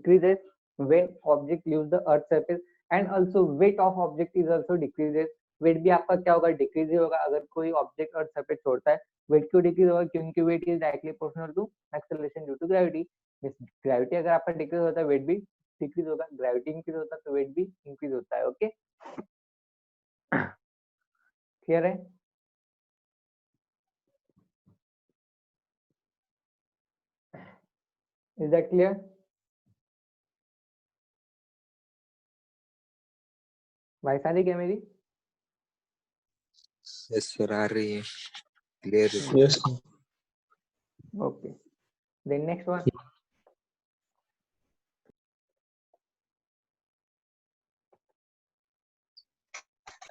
decreases when object leaves the earth surface, and also weight of object is also decreases. Weight भी आपका क्या होगा, decrease ही होगा अगर कोई ऑब्जेक्ट अर्थ सरफेस छोड़ता है. वेट क्यों डिक्रीज होगा, क्योंकि weight is directly proportional to acceleration due to gravity. Gravity अगर आपका डिक्रीज होता है वेट भी डिक्रीज होगा, ग्रेविटी इंक्रीज होता है तो वेट भी इंक्रीज होता है. ओके, क्लियर है? Is that clear? वॉइस आ रही क्या मेरी? यस सर, आ रही है, क्लियर है. Yes okay, then next one.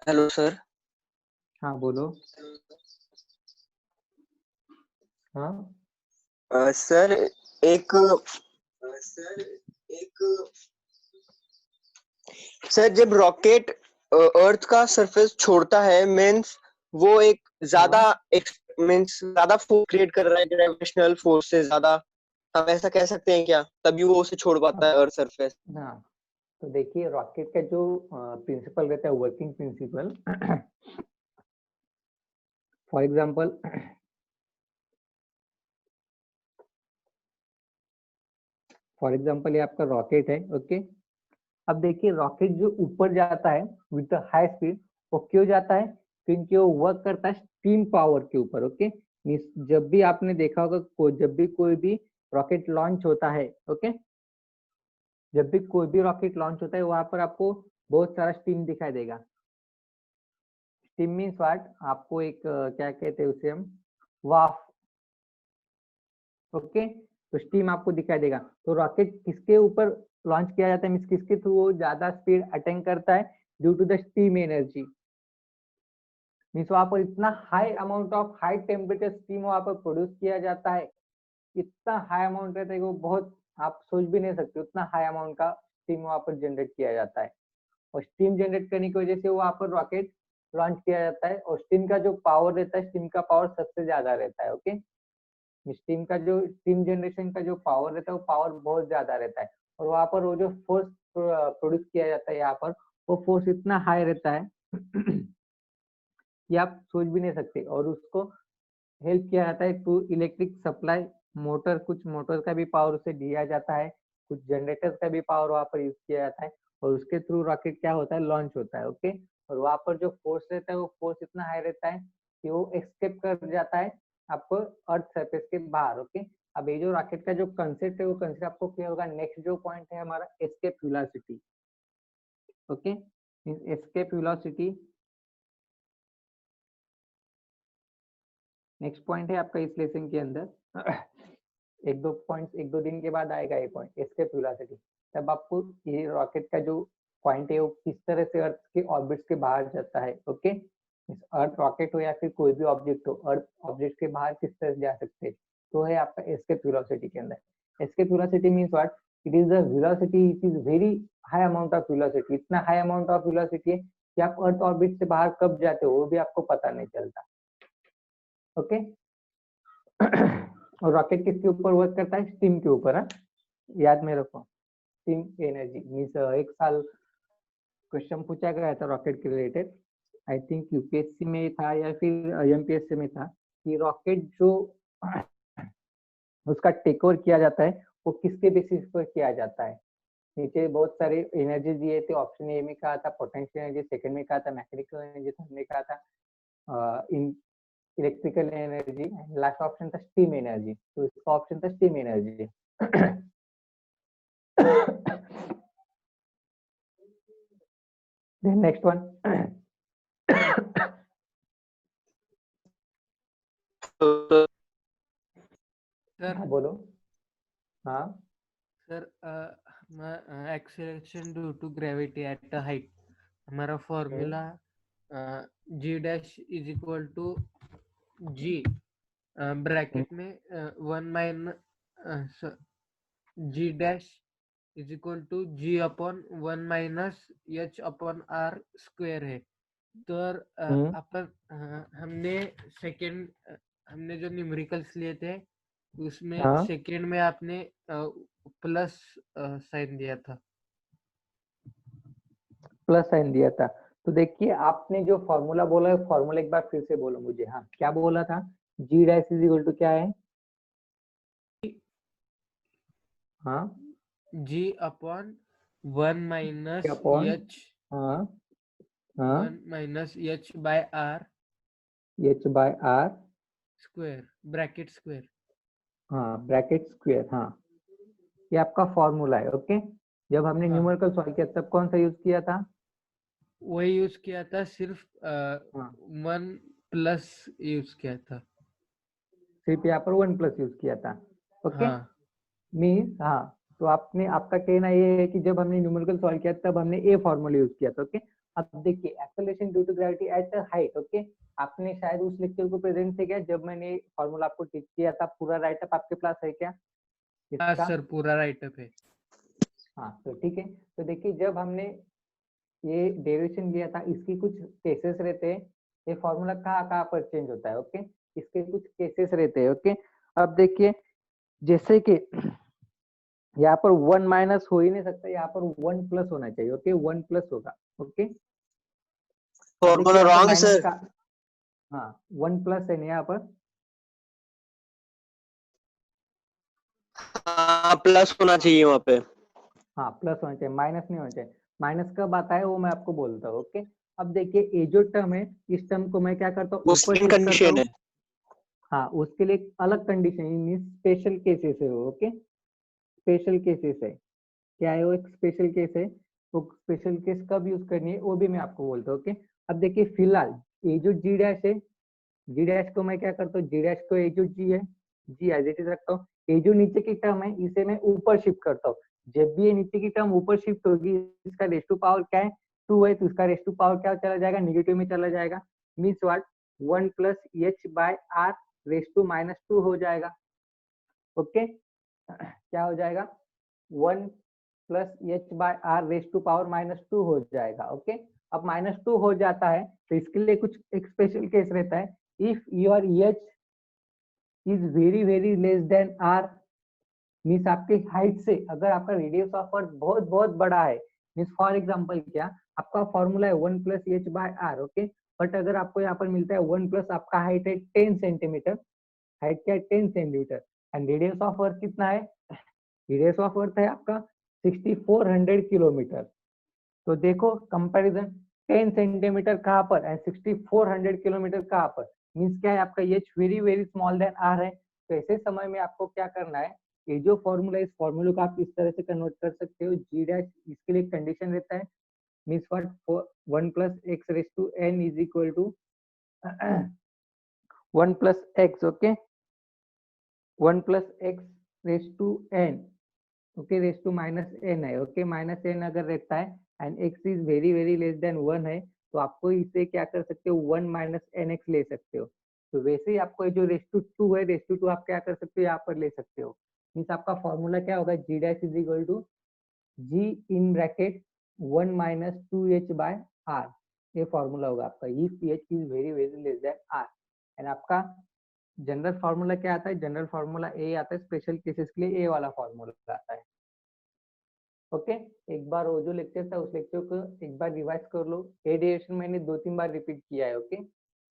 Hello sir. हाँ बोलो. हाँ सर एक सर जब रॉकेट अर्थ का सरफेस छोड़ता है मीन्स वो एक ज्यादा मीन्स ज्यादा फोर्स क्रिएट कर रहा है, ग्रेविटेशनल फोर्स से ज्यादा, हम ऐसा कह सकते हैं क्या? तभी वो उसे छोड़ पाता है अर्थ सरफेस. हाँ, तो देखिए रॉकेट का जो प्रिंसिपल रहता है, वर्किंग प्रिंसिपल, फॉर एग्जांपल ये आपका रॉकेट है. ओके, अब देखिए रॉकेट जो ऊपर जाता है विद हाई स्पीड, वो क्यों जाता है? क्योंकि वो वर्क करता है स्टीम पावर के ऊपर. ओके, जब भी आपने देखा होगा जब भी कोई भी रॉकेट लॉन्च होता है, ओके, जब भी कोई भी रॉकेट लॉन्च होता है वहां पर आपको बहुत सारा स्टीम दिखाई देगा. Steam means what? आपको एक क्या कहते हैं उसे हम, वाफ. ओके, तो स्टीम आपको दिखाई देगा. तो रॉकेट किसके ऊपर लॉन्च किया जाता है, मीन्स किसके थ्रू वो ज्यादा स्पीड अटेन करता है? Due to the steam energy. Means वहां पर इतना high amount of high temperature steam वहां पर प्रोड्यूस किया जाता है, इतना हाई अमाउंट रहता है कि वो बहुत, आप सोच भी नहीं सकते उतना हाई अमाउंट का स्टीम वहां पर जनरेट किया जाता है. और स्टीम जनरेट करने की वजह से वहां पर रॉकेट लॉन्च किया जाता है. और स्टीम का जो पावर रहता है, स्टीम का पावर सबसे ज्यादा रहता है. ओके, स्टीम का जो स्टीम जनरेशन का जो पावर रहता है वो पावर बहुत ज्यादा रहता है. और वहां पर वो जो फोर्स प्रोड्यूस किया जाता है यहाँ पर, वो फोर्स इतना हाई रहता है कि आप सोच भी नहीं सकते. और उसको हेल्प किया जाता है टू इलेक्ट्रिक सप्लाई. मोटर, कुछ मोटर का भी पावर उसे दिया जाता है, कुछ जनरेटर्स का भी पावर वहां पर यूज किया जाता है. और उसके थ्रू रॉकेट क्या होता है, लॉन्च होता है. ओके, और वहां पर जो फोर्स रहता है वो फोर्स इतना हाई रहता है कि वो एस्केप कर जाता है आपको अर्थ सरफेस के बाहर. ओके, अब ये जो रॉकेट का जो कंसेप्ट है वो कंसेप्ट आपको क्लियर होगा. नेक्स्ट जो पॉइंट है हमारा escape velocity. Okay, escape velocity next point है आपका इस लेसन के अंदर. एक दो दिन के बाद आएगा ये पॉइंट, एस्केप वेलोसिटी. तब आपको ये रॉकेट का जो पॉइंट है वो किस तरह से अर्थ के ऑर्बिट्स के बाहर जाता है. ओके, अर्थ रॉकेट हो या फिर कोई भी ऑब्जेक्ट हो, अर्थ ऑब्जेक्ट के बाहर किस तरह से जा सकते हैं, तो है आपका एस्केप वेलोसिटी के अंदर. Escape velocity means what? It is the velocity, it is very high amount of velocity. इतना हाई अमाउंट ऑफ वेलोसिटी है कि आप अर्थ ऑर्बिट से बाहर कब जाते हो वो भी आपको पता नहीं चलता. ओके, और रॉकेट किसके ऊपर वर्क करता है? स्टीम के ऊपर. याद में रखो, स्टीम एनर्जी. मीन्स एक साल क्वेश्चन पूछा गया था रॉकेट के रिलेटेड, आई थिंक यूपीएससी में था या फिर एमपीएससी में था, कि रॉकेट जो उसका टेक ओवर किया जाता है वो किसके बेसिस पर किया जाता है. नीचे बहुत सारे एनर्जी दिए थे. ऑप्शन ए में कहा था पोटेंशियल एनर्जी, सेकंड में कहा था मैकेनिकल एनर्जी, थर्ड में कहा था इन इलेक्ट्रिकल एनर्जी, लास्ट ऑप्शन था स्टीम एनर्जी. तो इसका ऑप्शन था steam energy. Next one. Sir हाँ बोलो. हाँ sir, acceleration due to gravity at height, हमारा formula G dash is equal to G bracket में 1 minus G dash is equal to G upon 1 minus H upon R square है. तर आपण हमने जो न्यूमेरिकल्स लिए थे उसमें हाँ सेकेंड में आपने प्लस साइन दिया था। प्लस साइन दिया था। तो देखिए आपने जो फॉर्मूला बोला है फॉर्मूला एक बार फिर से बोलो मुझे। हाँ क्या बोला था? G dash is equal to क्या है? हाँ G upon one minus upon H, हाँ हाँ one minus H by R H by R square, bracket square. हाँ ब्रैकेट स्क्वायर। हाँ ये आपका फॉर्मूला है। ओके जब हमने हाँ न्यूमेरिकल सॉल्व किया तब कौन सा यूज किया था? वही यूज किया था, सिर्फ हाँ वन प्लस यूज किया था। सिर्फ यहाँ पर वन प्लस यूज किया था। ओके हाँ मीन्स हाँ तो आपने आपका कहना ये है कि जब हमने न्यूमेरिकल सॉल्व किया तब हमने ए फॉर्मूला यूज किया था। ओके अब देखिए acceleration due to gravity at height. Okay आपने शायद उस लेक्चर को प्रेजेंट से क्या जब मैंने फॉर्मूला आपको टीच किया था, पूरा राइटअप आपके पास है क्या हाँ इसका? सर, पूरा राइटअप है। हाँ तो ठीक है। तो देखिए जब हमने ये डेरिवेशन लिया था इसकी कुछ केसेस रहते हैं। ये फॉर्मूला कहाँ कहाँ पर चेंज होता है। ओके इसके कुछ केसेस रहते हैं। ओके अब देखिए जैसे कि यहाँ पर वन माइनस हो ही नहीं सकता, यहाँ पर वन प्लस होना चाहिए। ओके वन प्लस होगा। ओके अब देखिए फॉर्मूला यहाँ पर रॉन्ग है माइनस सर। का हाँ वन प्लस है ना यहाँ पर। हाँ प्लस होना चाहिए वहां पे। हाँ प्लस होना चाहिए, माइनस नहीं होना चाहिए। माइनस कब आता है वो मैं आपको बोलता हूँ। ओके अब देखिए ये जो टर्म है इस टर्म को मैं क्या करता हूँ वो ऊपर सेकंड शिफ्ट करता कंडीशन है। हूँ। हाँ उसके लिए एक अलग कंडीशन मीन स्पेशल केसेस है वो। ओके स्पेशल केसेस है। क्या है वो? एक स्पेशल केस है। वो स्पेशल केस कब यूज करनी है वो भी मैं आपको बोलता हूँ। ओके अब देखिए फिलहाल ये जो जी डैश है, जी डैश को मैं क्या करता हूँ, जी डैश को ये जो जी है जी एज इट इज रखता हूँ। ये जो नीचे की टर्म है इसे मैं ऊपर शिफ्ट करता हूँ। जब भी ये नीचे की टर्म ऊपर शिफ्ट होगी इसका रेस टू पावर क्या है? टू है तो इसका रेस टू पावर क्या चला जाएगा? नेगेटिव में चला जाएगा। Means what? One plus h by r raise to minus two हो जाएगा। ओके क्या हो जाएगा? One plus h by r raise to power minus two हो जाएगा। ओके अब माइनस टू हो जाता है तो इसके लिए कुछ एक स्पेशल केस रहता है। If your h is very very less than r means आपके हाइट से अगर आपका रेडियस ऑफ अर्थ बहुत बहुत बड़ा है। मीन्स फॉर एग्जाम्पल क्या आपका फॉर्मूला है one plus h by r. Okay but अगर आपको यहाँ पर मिलता है वन प्लस आपका हाइट है 10 सेंटीमीटर। हाइट क्या है? 10 centimetre. And radius of earth कितना है? रेडियस ऑफ अर्थ है आपका 6400 किलोमीटर। तो देखो कंपैरिजन 10 सेंटीमीटर कहाँ पर एंड 6400 किलोमीटर कहाँ पर। मीन्स क्या है आपका h very very small than r है। तो ऐसे समय में आपको क्या करना है, ये जो फॉर्मूला इस फॉर्मूले को आप इस तरह से कन्वर्ट कर सकते हो जी डैश। इसके लिए कंडीशन रहता है means what one plus x raise to n is equal to one plus x. Okay one plus x raise to n. Okay raise to minus n है। ओके माइनस एन अगर रहता है and x is very very less than one है तो आपको इसे क्या कर सकते हो? वन माइनस एन एक्स ले सकते हो। तो वैसे ही आपको जो रेस टू टू है रेस टू टू आप क्या कर सकते हो? यहाँ पर ले सकते हो। मीन्स आपका फॉर्मूला क्या होगा? G dash is equal to G in bracket one minus two H by R. ये फॉर्मूला होगा आपका if H is very very less than R. And आपका जनरल फार्मूला क्या आता है? जनरल फार्मूला ए आता है। स्पेशल केसेस के लिए ए वाला फार्मूला आता है। ओके एक बार वो जो लेक्चर था उस लेक्चर को एक बार रिवाइज कर लो। ए डेरिवेशन मैंने 2-3 बार रिपीट किया है। ओके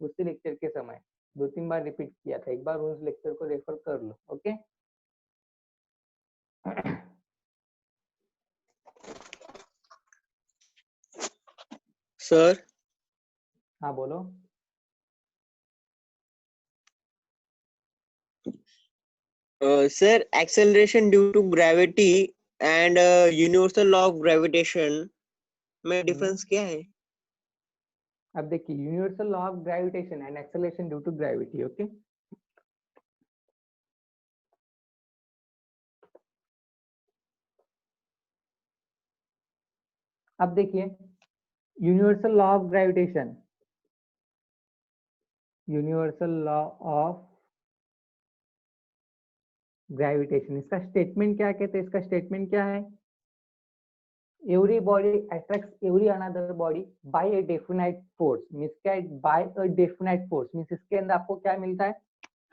उसी लेक्चर के समय 2-3 बार रिपीट किया था। एक बार उस लेक्चर को रेफर कर लो। ओके सर हाँ बोलो। Sir acceleration due to gravity and universal law of gravitation में डिफरेंस क्या है? अब देखिए universal law of gravitation and acceleration due to gravity. Okay अब देखिए universal law of gravitation, universal law of gravitation इसका स्टेटमेंट क्या कहते हैं? इसका स्टेटमेंट क्या है? Every body attracts every another body by a definite force. Means क्या है? By a definite force means इसके अंदर आपको क्या मिलता है?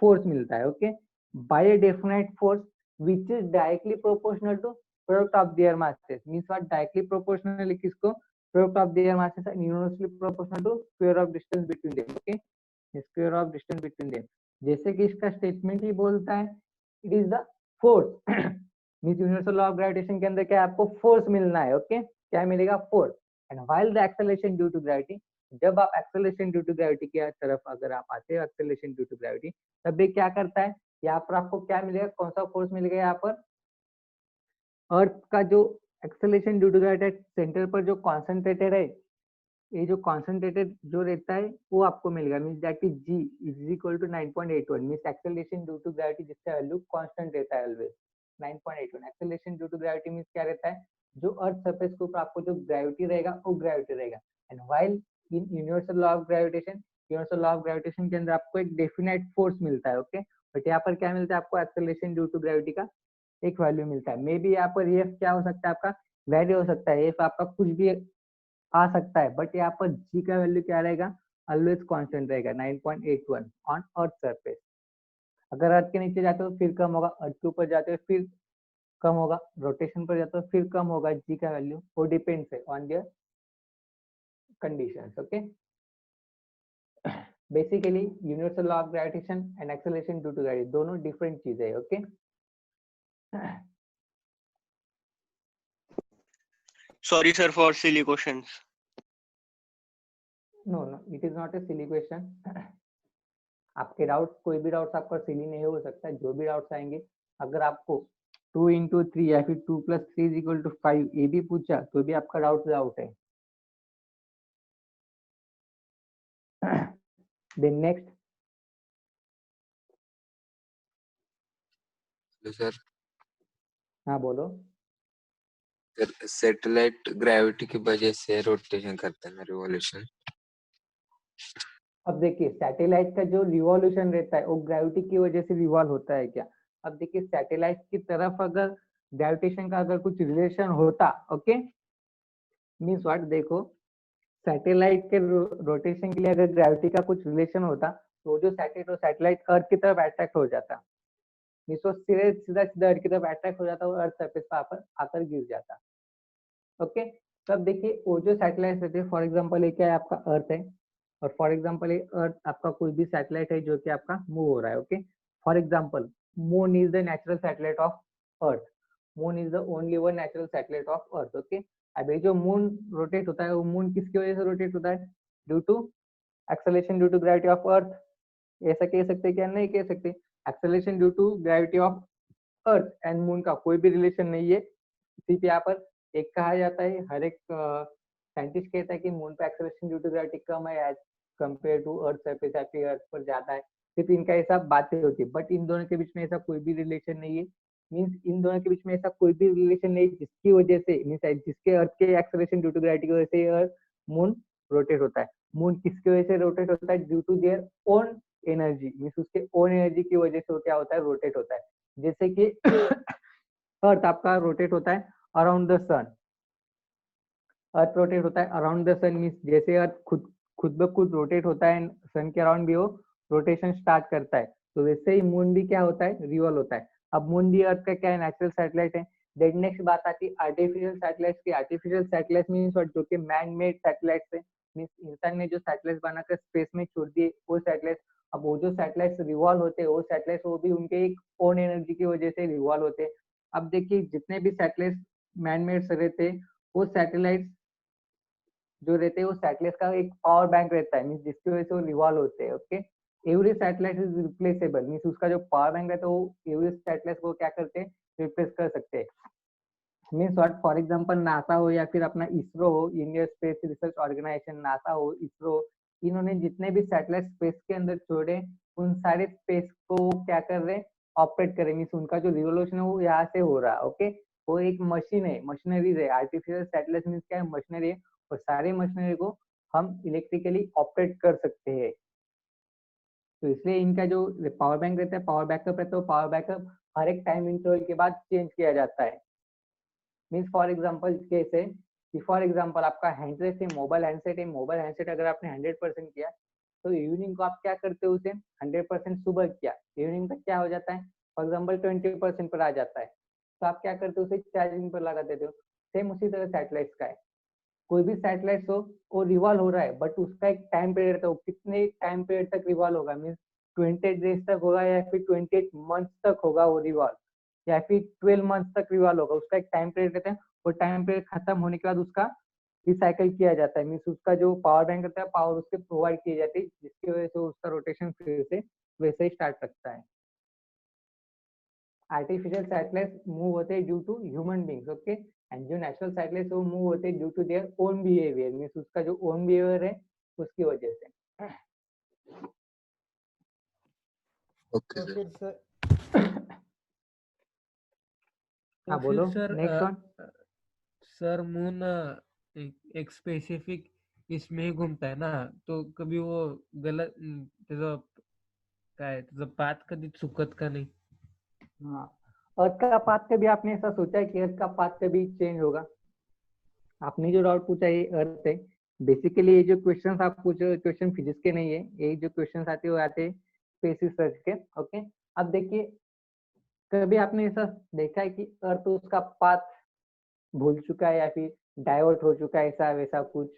फोर्स मिलता है। Okay by a definite force which is directly proportional to product of their masses. Means what? Directly proportional is किसको? Product of their masses and inversely proportional to square of distance between them. Okay, square of distance between them. जैसे कि इसका statement ही बोलता है it is the force means universal law of gravitation के अंदर क्या है? आपको फोर्स मिलना है. ओके, क्या मिलेगा? Force. And while the acceleration due to gravity, जब आप एक्सेलरेशन ड्यू टू ग्रेविटी की तरफ अगर आप आते हो, एक्सेलरेशन ड्यू टू ग्रेविटी, तब ये क्या करता है? यहाँ पर आपको क्या मिलेगा? कौन सा फोर्स मिलेगा? यहाँ पर अर्थ का जो acceleration due to gravity centre पर जो कॉन्सेंट्रेटेड है, ये जो कॉन्सेंट्रेटेड जो रहता है वो आपको मिलेगा. Means that is g is equal to 9.81. Means acceleration due to gravity जिसका वैल्यू कांस्टेंट रहता है always 9.81. Acceleration due to gravity means क्या रहता है? जो अर्थ सरफेस के ऊपर आपको जो ग्रेविटी रहेगा वो ग्रेविटी रहेगा. And while in universal law of gravitation, universal law of gravitation के अंदर आपको एक डेफिनेट फोर्स मिलता है. ओके, बट यहाँ पर क्या मिलता है आपको? एक्सेलरेशन ड्यू टू ग्रेविटी का एक वैल्यू मिलता है. मे बी यहाँ पर एफ क्या हो सकता है? आपका वैल्यू हो सकता है, एफ आपका कुछ भी आ सकता है, बट यहाँ पर जी का वैल्यू क्या रहेगा? ऑलवेज कांस्टेंट रहेगा 9.81 ऑन अर्थ सरफेस. अगर अर्थ के नीचे जाते हो फिर कम होगा, अर्थ के ऊपर जाते हो फिर कम होगा, रोटेशन पर जाते हो फिर कम होगा. जी का वैल्यू वो डिपेंड्स है on their conditions. Okay, basically universal law of gravitation and acceleration due to gravity दोनों डिफरेंट चीजें है. Okay, Sorry, sir, for silly questions. No no, it is not a silly question. आपके doubts, कोई भी doubts आपका सिली नहीं हो सकता. जो भी डाउट्स आएंगे, अगर आपको 2 into 3 या फिर 2 + 3 = 5 ये भी पूछा तो भी आपका डाउट है. Then next. सर हाँ बोलो. सैटेलाइट ग्रेविटी की वजह से रोटेशन करता है ना, रिवॉल्यूशन. अब देखिए सैटेलाइट का जो रिवॉल्यूशन रहता है वो ग्रेविटी की वजह से रिवॉल्व होता है क्या? अब देखिए सैटेलाइट की तरफ अगर ग्रेविटेशन का अगर कुछ रिलेशन होता, ओके, मीन्स व्हाट? देखो सैटेलाइट के रोटेशन के लिए अगर ग्रेविटी का कुछ रिलेशन होता तो जो सैटेलाइट अर्थ की तरफ अट्रैक्ट हो जाता. मीन्स वो सीधा सीधा अर्थ की तरफ अट्रैक्ट हो जाता और अर्थ सरफेस पर आकर गिर जाता. ओके, तब देखिए वो जो सैटेलाइट रहते हैं, फॉर एग्जांपल ये क्या है? आपका अर्थ है, और फॉर एग्जांपल ये अर्थ आपका कोई भी सैटेलाइट है जो कि आपका मूव हो रहा है. Okay, for example moon is the natural satellite of earth. Moon is the only one natural satellite of earth. Okay, अब ये जो मून रोटेट होता है वो मून किसकी वजह से रोटेट होता है? Due to acceleration due to gravity of earth. ऐसा कह सकते क्या? नहीं कह सकते. Acceleration due to gravity of earth and moon का कोई भी रिलेशन नहीं है. सिर्फ यहाँ पर एक कहा जाता है, हर एक साइंटिस्ट कहता है कि मून पे एक्सेलरेशन ड्यू टू ग्रेविटी कम है as compare to earth surface, या अर्थ पर ज्यादा है. सिर्फ इनका ऐसा बातें होती है, बट इन दोनों के बीच में ऐसा कोई भी रिलेशन नहीं है. मीन्स इन दोनों के बीच में ऐसा कोई भी रिलेशन नहीं जिसकी वजह से, मीन्स जिसके अर्थ के एक्सेलरेशन ड्यू टू ग्रेविटी की वजह से अर्थ मून रोटेट होता है. मून किसकी वजह से रोटेट होता है? Due to their own energy. Means उसके ओन एनर्जी की वजह से वो क्या होता है? रोटेट होता है. जैसे कि अर्थ आपका रोटेट होता है around the sun. Earth rotate होता है अराउंड द सन. मीन्स जैसे अर्थ खुद ब खुद रोटेट होता है सन के अराउंड भी वो रोटेशन स्टार्ट करता है, तो वैसे ही मून भी क्या होता है? रिवॉल्व होता है. अब मून भी अर्थ का क्या है? नेचुरल सैटेलाइट है. देन नेक्स्ट बात आती है आर्टिफिशियल सैटेलाइट्स की. आर्टिफिशियल सैटेलाइट मीन्स जो कि मैन मेड सैटेलाइट्स है. मीन्स इंसान ने जो सैटेलाइट बनाकर स्पेस में छोड़ दिए वो सैटेलाइट. अब वो जो सैटेलाइट्स रिवॉल्व होते हैं वो सैटेलाइट्स वो भी उनके एक ओन एनर्जी की वजह से रिवॉल्व होते हैं. अब देखिए जितने भी सैटेलाइट्स मैन मेड रहते हैं वो सैटेलाइट्स जो रहते हैं वो सैटेलाइट का एक पावर बैंक रहता है, मीन्स जिसकी वजह से वो रिवॉल्व होते हैं. Okay, every satellite is replaceable. Means उसका जो पावर बैंक रहता है वो एवरी सैटेलाइट को क्या करते हैं? रिप्लेस कर सकते हैं. Means what? For example NASA हो या फिर अपना इसरो हो, Indian space research organisation, NASA हो, इसरो, इन्होंने जितने भी सैटेलाइट स्पेस के अंदर छोड़े उन सारे स्पेस को क्या कर रहे हैं? ऑपरेट करें. मीन्स उनका जो रिवोल्यूशन है वो यहाँ से हो रहा है. ओके, वो एक मशीन है, मशीनरीज है. आर्टिफिशियल सैटेलाइट मीन्स क्या है? मशीनरी है, और सारे मशीनरी को हम इलेक्ट्रिकली ऑपरेट कर सकते हैं. तो इसलिए इनका जो पावर बैंक रहता है, पावर बैकअप रहता है, पावर बैकअप हर एक टाइम इंटरवल के बाद चेंज किया जाता है. मीन्स फॉर एग्जांपल कैसे कि फॉर एग्जांपल आपका हैंडसेट है, मोबाइल हैंडसेट है. मोबाइल हैंडसेट अगर आपने 100% किया तो इवनिंग को आप क्या करते हो? उसे 100% सुबह किया, इवनिंग तक क्या हो जाता है? फॉर एग्जाम्पल 20% पर आ जाता है, तो आप क्या करते हो, उसे चार्जिंग पर लगा देते हो। सेम उसी तरह सैटेलाइट का है, कोई भी सैटेलाइट हो वो रिवॉल्व हो रहा है, बट उसका एक टाइम पीरियड रहता है, वो कितने टाइम पीरियड तक रिवॉल्व होगा, मीन्स 28 डेज तक होगा या फिर 28 मंथ्स तक होगा वो रिवॉल्व, या फिर 12 मंथ्स तक रिवॉल्व होगा, उसका एक टाइम पीरियड रहता है। वो टाइम पीरियड खत्म होने के बाद उसका रिसाइकल किया जाता है, मीन्स उसका जो पावर बैंक रहता है पावर उसके प्रोवाइड की जाती है, जिसकी वजह से उसका रोटेशन फिर से वैसे ही स्टार्ट रखता है। आर्टिफिशियल सैटेलाइट मूव होते हैं due to human beings, okay, and जो नेचुरल सैटेलाइट वो मूव होते हैं due to their own behaviour, means उसका जो ओन बिहेवियर है उसकी वजह से। ओके तो सर। फिर सर हाँ बोलो, sir next one. Sir moon एक स्पेसिफिक इसमें ही घूमता है ना, तो कभी वो गलत त्याचं काय त्याचं पाथ कधी चुकत का नहीं? हाँ, अर्थ का पाथ कभी आपने ऐसा सोचा है कि अर्थ का पाथ कभी चेंज होगा? आपने जो डाउट पूछा ये अर्थ है, बेसिकली ये जो क्वेश्चंस आप पूछ रहे हो क्वेश्चन फिजिक्स के नहीं है, ये जो क्वेश्चंस आते हैं वो आते हैं स्पेस रिसर्च के, ओके। अब देखिए, कभी आपने ऐसा देखा है कि अर्थ उसका पाथ भूल चुका है या फिर डाइवर्ट हो चुका है, ऐसा वैसा कुछ?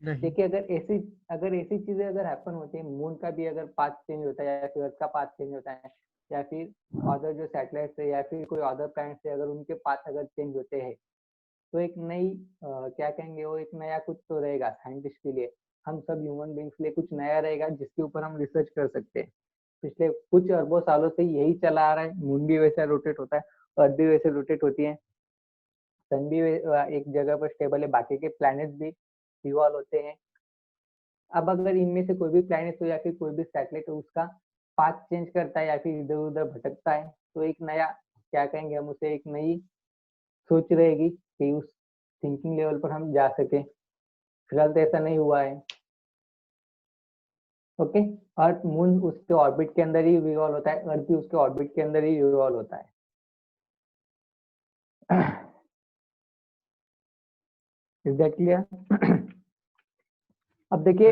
नहीं। देखिए, अगर ऐसी चीजें अगर हैपन होती है, मून का भी अगर पाथ चेंज होता है या फिर अर्थ का पाथ चेंज होता है, या फिर अदर जो सैटेलाइट है या फिर कोई अदर प्लैनेट से अगर उनके पाथ अगर चेंज होते हैं, तो एक नई क्या कहेंगे, वो एक नया कुछ तो रहेगा साइंटिस्ट के लिए, हम सब ह्यूमन बींग्स के लिए कुछ नया रहेगा जिसके ऊपर हम रिसर्च कर सकते हैं। पिछले कुछ अरबों सालों से यही चला आ रहा है, मून भी वैसे रोटेट होता है, अर्थ भी वैसे रोटेट होती है, सन भी एक जगह पर स्टेबल है, बाकी के प्लैनेट्स भी रिवॉल्व होते हैं। अब अगर इनमें से कोई भी प्लैनेट हो या फिर कोई भी सैटेलाइट हो, उसका पाथ चेंज करता है या फिर इधर उधर भटकता है, तो एक नया क्या कहेंगे हम उसे, एक नई सोच रहेगी कि उस थिंकिंग लेवल पर हम जा सके। फिलहाल तो ऐसा नहीं हुआ है, ओके। अर्थ मून उसके ऑर्बिट के अंदर ही रिवॉल्व होता है, अर्थ भी उसके ऑर्बिट के अंदर ही रिवॉल्व होता है। Is that clear? अब देखिए,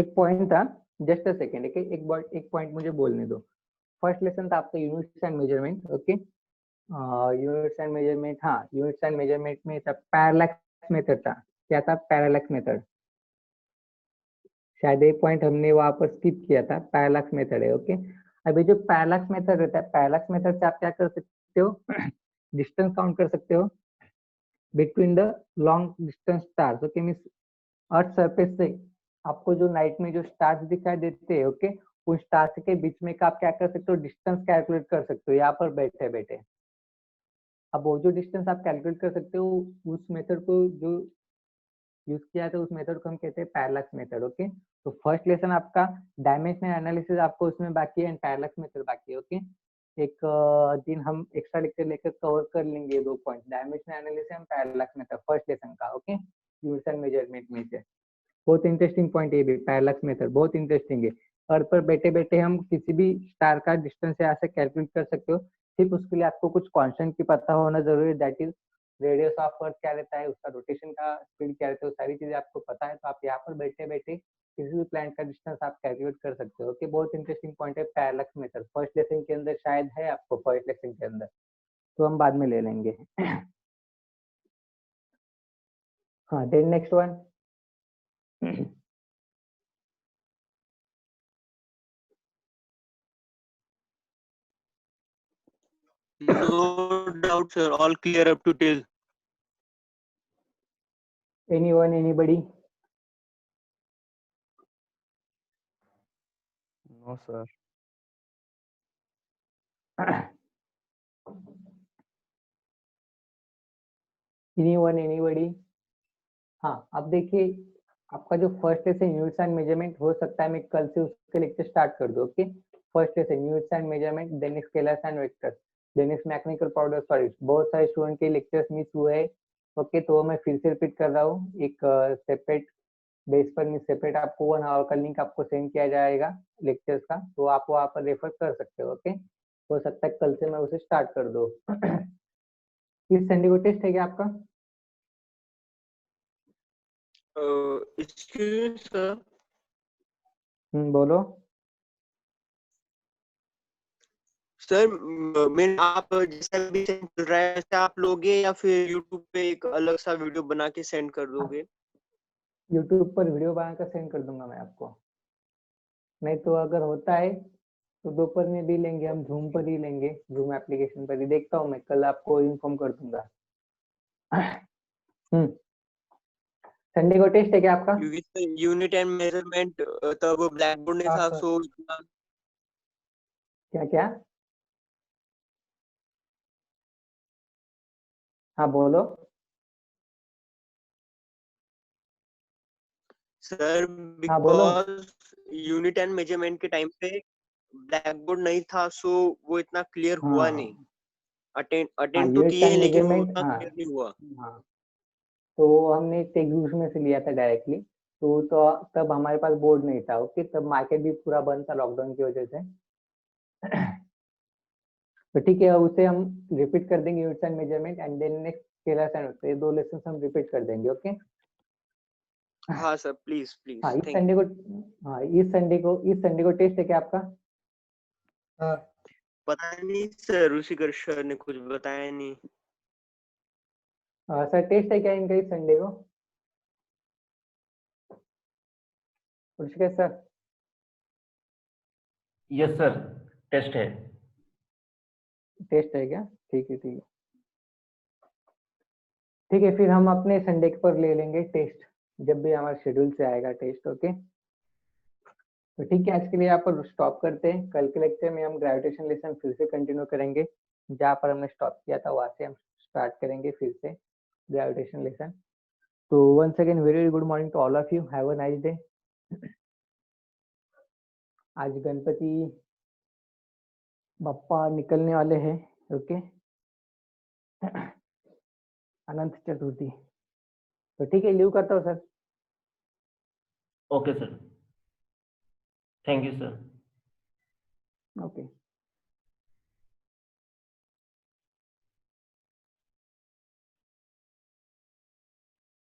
एक पॉइंट था, जस्ट अ सेकेंड, एक पॉइंट मुझे बोलने दो। फर्स्ट लेसन था आपका units and measurement, okay. Units and measurement, हाँ, यूनिट्स एंड मेजरमेंट में था पैरालैक्स मेथड था। क्या था? Parallax method. शायद एक पॉइंट हमने वहां पर स्किप किया था, पैरालैक्स मेथड है, ओके। अभी जो पैरालैक्स मेथड रहता है, पैरालैक्स मेथड से आप क्या कर सकते हो, डिस्टेंस काउंट कर सकते हो between the long distance stars, okay, means earth surface से आपको जो नाइट में जो स्टार्स दिखाई देते हैं, ओके, उन स्टार्स के बीच में का आप क्या कर सकते हो, डिस्टेंस कैलकुलेट कर सकते हो यहाँ पर बैठे बैठे। अब वो जो डिस्टेंस आप कैलकुलेट कर सकते हो, उस मेथड को जो यूज किया था, उस मेथड को हम कहते हैं पैरालैक्स मेथड, ओके। तो फर्स्ट लेसन आपका डायमेंशनल एनालिसिस आपको उसमें बाकी है एंड पैरालैक्स मेथड बाकी है, ओके। एक दिन हम एक्स्ट्रा लेक्चर लेकर कवर कर लेंगे 2 point, dimensional analysis and parallax method first lesson का, ओके। यूनिट्स एंड मेजरमेंट में से बहुत इंटरेस्टिंग पॉइंट ये भी, पैरालैक्स मेथड बहुत इंटरेस्टिंग है। अर्थ पर बैठे बैठे हम किसी भी स्टार का डिस्टेंस यहाँ से कैलकुलेट कर सकते हो, सिर्फ उसके लिए आपको कुछ कांस्टेंट की पता होना जरूरी है, that is radius of earth क्या रहता है, उसका रोटेशन का स्पीड क्या रहता है, वो सारी चीजें आपको पता है, तो आप यहाँ पर बैठे बैठे किसी भी प्लैनेट का डिस्टेंस आप कैलकुलेट कर सकते हो, ओके। बहुत इंटरेस्टिंग पॉइंट है पैरालैक्स मेथड, फर्स्ट लेसन के अंदर शायद है आपको, फर्स्ट लेसन के अंदर, तो हम बाद में ले लेंगे। हाँ, then next one. No doubt, sir. All clear up to till. Anyone, anybody? No, sir. Anyone, anybody? हाँ, अब देखिए, आपका जो first lesson units and measurement हो सकता है मैं कल से उसके लेक्चर स्टार्ट कर दूं, okay. First lesson units and measurement, then scalars and vectors, then mechanical powder solids, बहुत सारे स्टूडेंट के लेक्चर्स मिस हुए हैं, ओके। तो मैं फिर से रिपीट कर रहा हूँ, एक सेपरेट बेस पर सेपरेट आपको 1 आवर का लिंक आपको सेंड किया जाएगा लेक्चर्स का, तो आप वहाँ पर रेफर कर सकते हो, ओके। हो सकता है कल से मैं उसे स्टार्ट कर दूं। इस संडे को टेस्ट है क्या आपका? Excuse me, sir. बोलो। सर मैं आप जैसा भी सेंड चल रहा है वैसे आप लोगे या फिर यूट्यूब पे एक अलग सा वीडियो बना के सेंड कर दोगे? यूट्यूब पर वीडियो बनाकर सेंड कर दूंगा मैं आपको। नहीं तो अगर होता है तो दोपहर में भी लेंगे, हम जूम पर ही लेंगे, जूम एप्लीकेशन पर ही। देखता हूँ मैं, कल आपको इन्फॉर्म कर दूंगा। संडे को टेस्ट है क्या आपका? क्योंकि यूनिट एंड मेजरमेंट तब ब्लैक बोर्ड नहीं हाँ था, सर। सो इतना क्या क्या? हाँ बोलो। सर हाँ बोलो। बिकॉज यूनिट एंड मेजरमेंट के टाइम पे ब्लैक बोर्ड नहीं था, सो वो इतना क्लियर हुआ नहीं। हाँ अटेंड हाँ, अटेंड तो यूनिट किए एंड लेकिन वो मेजरमेंट, उतना हाँ क्लियर नहीं हुआ। हाँ। तो हमने टेक्स्ट बुक में से लिया था डायरेक्टली। तो तब हमारे पास बोर्ड नहीं था। ओके, तब मार्केट भी पूरा बंद था लॉकडाउन की वजह से। तो ठीक है, उसे हम रिपीट कर देंगे, units and measurement, and then next scalars and vectors, ये दो लेसन हम रिपीट कर देंगे। ओके। हाँ सर, प्लीज हाँ प्लीज, इस थैंक संडे यू। को, हाँ इस संडे को टेस्ट है क्या आपका? पता नहीं सर, ऋषिकर सर ने कुछ बताया नहीं। सर टेस्ट है क्या इनका इस संडे को? Rishikesh sir. Yes sir, test है। टेस्ट है क्या? ठीक है ठीक है। ठीक है, फिर हम अपने संडे पर ले लेंगे टेस्ट, जब भी हमारे शेड्यूल से आएगा टेस्ट। ओके। तो ठीक है, आज के लिए यहाँ पर स्टॉप करते हैं। कल के लेक्चर में हम ग्रेविटेशन लेसन फिर से कंटिन्यू करेंगे, जहाँ पर हमने स्टॉप किया था वहां से हम स्टार्ट करेंगे फिर से ग्रेविटेशन लेसन। तो once again very good morning to all of you, have a nice day. आज गणपति बप्पा निकलने वाले हैं। ओके। अनंत चतुर्थी। तो ठीक है, लीव करता हूँ sir. Okay sir, thank you sir. Okay.